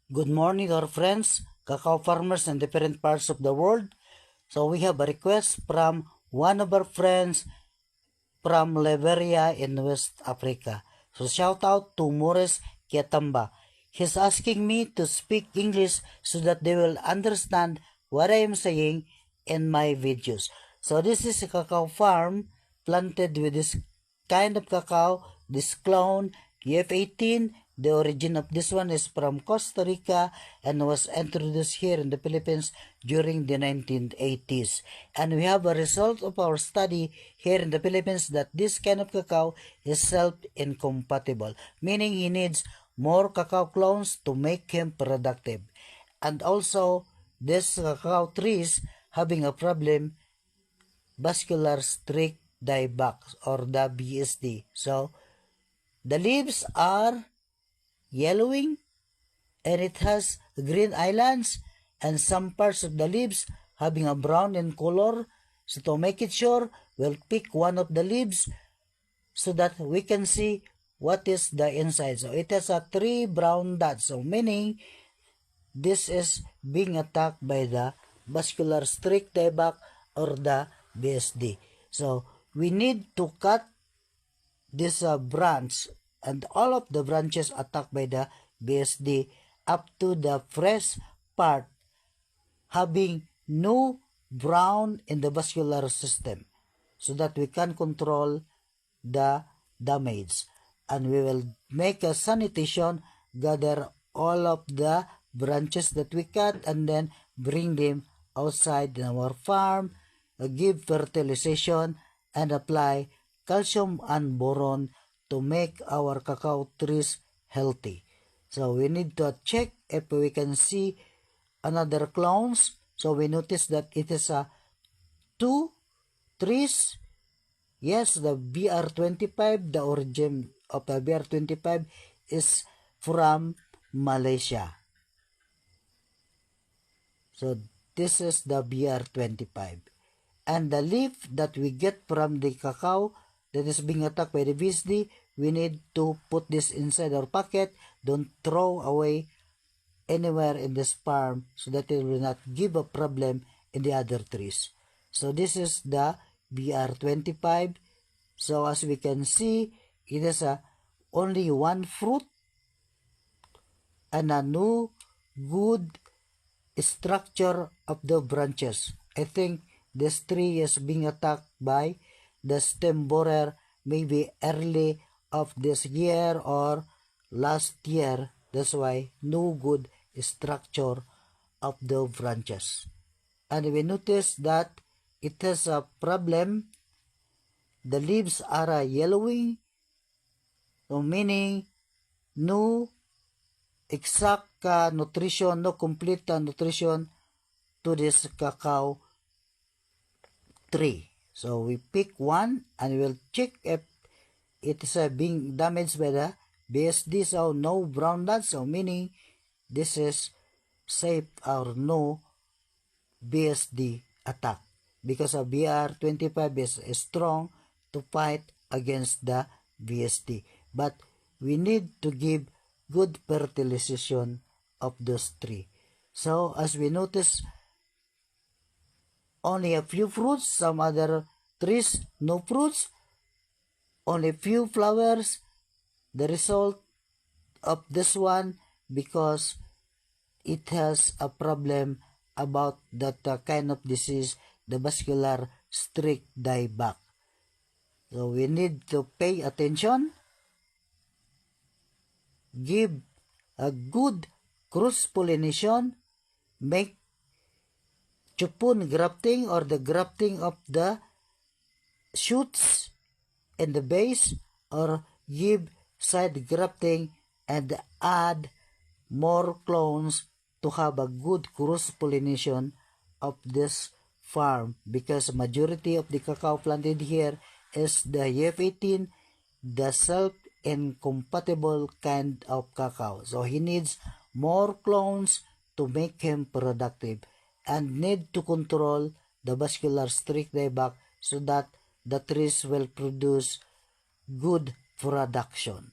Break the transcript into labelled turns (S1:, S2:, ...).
S1: Good morning, our friends, cacao farmers in different parts of the world. So we have a request from one of our friends from Liberia in West Africa. So shout out to Morris Kiatamba. He's asking me to speak English so that they will understand what I am saying in my videos. So this is a cacao farm planted with this kind of cacao, this clone EF18. The origin of this one is from Costa Rica and was introduced here in the Philippines during the 1980s. And we have a result of our study here in the Philippines that this kind of cacao is self-incompatible, meaning he needs more cacao clones to make him productive. And also, this cacao trees having a problem, vascular streak dieback or the BSD. So, the leaves are yellowing and it has green islands and some parts of the leaves having a brown in color. So to make it sure, we'll pick one of the leaves so that we can see what is the inside. So it has a 3 brown dots. So meaning this is being attacked by the vascular streak dieback or the BSD. So we need to cut this branch and all of the branches attacked by the BSD up to the fresh part having no brown in the vascular system so that we can control the damage. And we will make a sanitation, gather all of the branches that we cut and then bring them outside in our farm, give fertilization and apply calcium and boron to make our cacao trees healthy. So we need to check if we can see another clones. So we notice that it is a 2 trees. Yes, the BR25, the origin of the BR25 is from Malaysia. So this is the BR25. And the leaf that we get from the cacao that is being attacked by the BSD, we need to put this inside our pocket. Don't throw away anywhere in this farm so that it will not give a problem in the other trees. So this is the BR25. So as we can see, it is only one fruit and a no good structure of the branches. I think this tree is being attacked by the stem borer maybe early of this year or last year. That's why no good structure of the branches. And we notice that it has a problem. The leaves are yellowing, so meaning no exact nutrition, no complete nutrition to this cacao tree. So we pick one and we'll check if it is being damaged by the BSD. So no brown dots, so meaning this is safe or no BSD attack because a BR25 is strong to fight against the BSD. But we need to give good fertilization of those trees. So as we notice, only a few fruits, some other trees, no fruits, only few flowers. The result of this one because it has a problem about that kind of disease, the vascular streak dieback. So we need to pay attention, give a good cross-pollination, make chupun grafting or the grafting of the shoots in the base or give side grafting and add more clones to have a good cross-pollination of this farm because majority of the cacao planted here is the EF18, the self-incompatible kind of cacao. So he needs more clones to make him productive and need to control the vascular streak dieback so that the trees will produce good production.